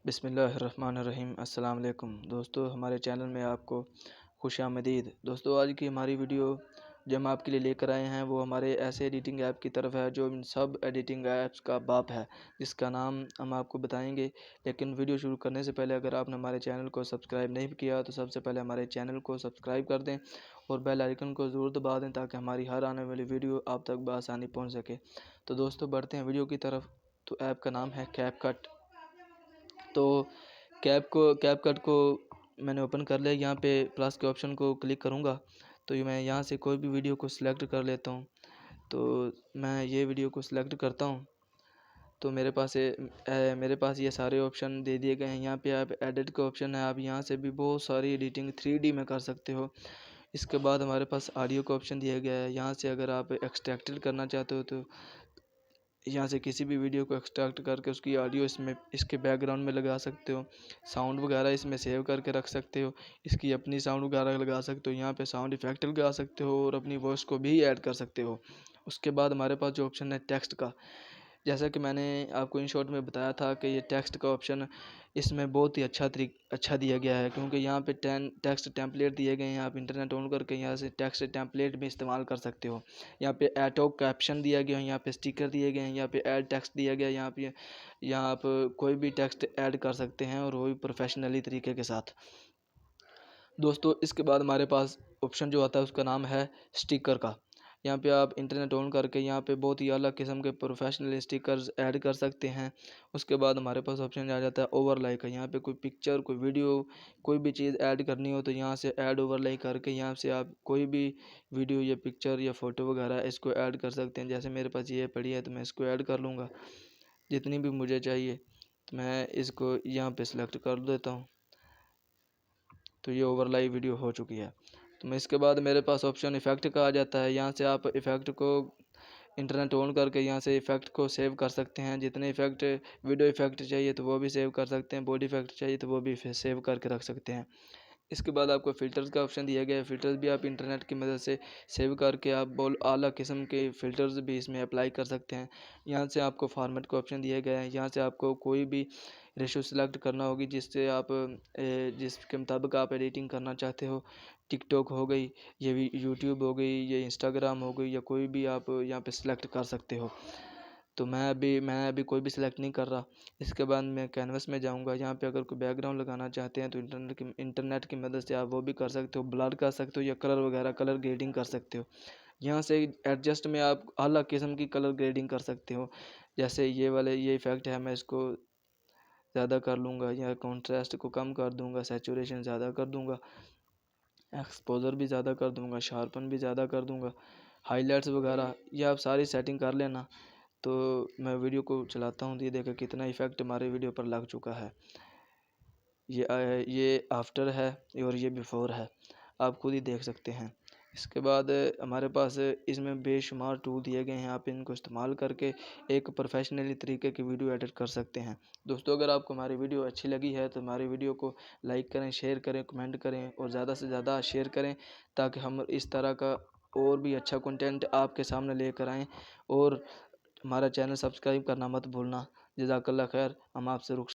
बिस्मिल्लाहिर्रहमानिर्रहीम। अस्सलाम वालेकुम दोस्तों, हमारे चैनल में आपको खुशामदीद। दोस्तों, आज की हमारी वीडियो जो हम आपके लिए लेकर आए हैं वो हमारे ऐसे एडिटिंग ऐप की तरफ है जो इन सब एडिटिंग ऐप्स का बाप है, जिसका नाम हम आपको बताएंगे। लेकिन वीडियो शुरू करने से पहले अगर आपने हमारे चैनल को सब्सक्राइब नहीं किया तो सबसे पहले हमारे चैनल को सब्सक्राइब कर दें और बेल आइकन को ज़रूर दबा दें ताकि हमारी हर आने वाली वीडियो आप तक बआसानी पहुँच सके। तो दोस्तों, बढ़ते हैं वीडियो की तरफ। तो ऐप का नाम है कैपकट। तो कैपकट को मैंने ओपन कर लिया। यहाँ पे प्लस के ऑप्शन को क्लिक करूँगा तो ये मैं यहाँ से कोई भी वीडियो को सिलेक्ट कर लेता हूँ। तो मैं ये वीडियो को सिलेक्ट करता हूँ तो मेरे पास ये सारे ऑप्शन दे दिए गए हैं। यहाँ पे आप एडिट का ऑप्शन है, आप यहाँ से भी बहुत सारी एडिटिंग 3D में कर सकते हो। इसके बाद हमारे पास ऑडियो का ऑप्शन दिया गया है। यहाँ से अगर आप एक्सट्रैक्टेड करना चाहते हो तो यहाँ से किसी भी वीडियो को एक्सट्रैक्ट करके उसकी ऑडियो इसके बैकग्राउंड में लगा सकते हो। साउंड वगैरह इसमें सेव करके रख सकते हो। इसकी अपनी साउंड वगैरह लगा सकते हो। यहाँ पे साउंड इफेक्ट लगा सकते हो और अपनी वॉइस को भी ऐड कर सकते हो। उसके बाद हमारे पास जो ऑप्शन है टेक्स्ट का, जैसा कि मैंने आपको इन शॉर्ट में बताया था कि ये टेक्स्ट का ऑप्शन इसमें बहुत ही अच्छा दिया गया है, क्योंकि यहाँ पे टेक्स्ट टेम्पलेट दिए गए हैं। आप इंटरनेट ऑन करके यहाँ से टेक्स्ट टेम्पलेट भी इस्तेमाल कर सकते हो। यहाँ पे ऑटो कैप्शन दिया गया है, यहाँ पे स्टिकर दिए गए हैं, यहाँ पे ऐड टेक्स्ट दिया गया है। यहाँ आप कोई भी टेक्स्ट ऐड कर सकते हैं और वो भी प्रोफेशनली तरीके के साथ। दोस्तों, इसके बाद हमारे पास ऑप्शन जो आता है उसका नाम है स्टिकर का। यहाँ पे आप इंटरनेट ऑन करके यहाँ पे बहुत ही अलग किस्म के प्रोफेशनल स्टिकर्स ऐड कर सकते हैं। उसके बाद हमारे पास ऑप्शन आ जाता है ओवरलाई का। यहाँ पे कोई पिक्चर, कोई वीडियो, कोई भी चीज़ ऐड करनी हो तो यहाँ से ऐड ओवरलाई करके यहाँ से आप कोई भी वीडियो या पिक्चर या फ़ोटो वगैरह इसको ऐड कर सकते हैं। जैसे मेरे पास ये पड़ी है तो मैं इसको ऐड कर लूँगा जितनी भी मुझे चाहिए। तो मैं इसको यहाँ पर सिलेक्ट कर देता हूँ तो ये ओवरलाई वीडियो हो चुकी है। तो मैं इसके बाद मेरे पास ऑप्शन इफ़ेक्ट का आ जाता है। यहाँ से आप इफ़ेक्ट को इंटरनेट ऑन करके यहाँ से इफ़ेक्ट को सेव कर सकते हैं। जितने इफ़ेक्ट, वीडियो इफ़ेक्ट चाहिए तो वो भी सेव कर सकते हैं, बॉडी इफ़ेक्ट चाहिए तो वो भी सेव करके रख सकते हैं। इसके बाद आपको फ़िल्टर्स का ऑप्शन दिया गया है। फ़िल्टर्स भी आप इंटरनेट की मदद से सेव करके आप बहुत आला किस्म के फ़िल्टर्स भी इसमें अप्लाई कर सकते हैं। यहाँ से आपको फॉर्मेट का ऑप्शन दिया गया है। यहाँ से आपको कोई भी रेशो सेलेक्ट करना होगी जिससे आप जिसके मुताबिक आप एडिटिंग करना चाहते हो। टिकटॉक हो गई, ये यूट्यूब हो गई, ये इंस्टाग्राम हो गई, या कोई भी आप यहाँ पे सिलेक्ट कर सकते हो। तो मैं अभी कोई भी सिलेक्ट नहीं कर रहा। इसके बाद मैं कैनवस में जाऊंगा। यहाँ पे अगर कोई बैकग्राउंड लगाना चाहते हैं तो इंटरनेट की मदद से आप वो भी कर सकते हो, ब्लर कर सकते हो या कलर वगैरह कलर ग्रेडिंग कर सकते हो। यहाँ से एडजस्ट में आप अलग किस्म की कलर ग्रेडिंग कर सकते हो। जैसे ये इफ़ेक्ट है, मैं इसको ज़्यादा कर लूँगा या कॉन्ट्रास्ट को कम कर दूँगा, सैचुरेशन ज़्यादा कर दूँगा, एक्सपोजर भी ज़्यादा कर दूँगा, शार्पन भी ज़्यादा कर दूँगा, हाईलाइट्स वगैरह ये आप सारी सेटिंग कर लेना। तो मैं वीडियो को चलाता हूँ तो ये देखो कितना इफ़ेक्ट हमारे वीडियो पर लग चुका है। ये आफ्टर है और ये बिफ़ोर है, आप खुद ही देख सकते हैं। इसके बाद हमारे पास इसमें बेशुमार टूल दिए गए हैं, आप इनको इस्तेमाल करके एक प्रोफेशनली तरीके की वीडियो एडिट कर सकते हैं। दोस्तों, अगर आपको हमारी वीडियो अच्छी लगी है तो हमारी वीडियो को लाइक करें, शेयर करें, कमेंट करें और ज़्यादा से ज़्यादा शेयर करें ताकि हम इस तरह का और भी अच्छा कंटेंट आपके सामने लेकर आएँ। और हमारा चैनल सब्सक्राइब करना मत भूलना। जज़ाकल्लाह खैर। हम आपसे रुख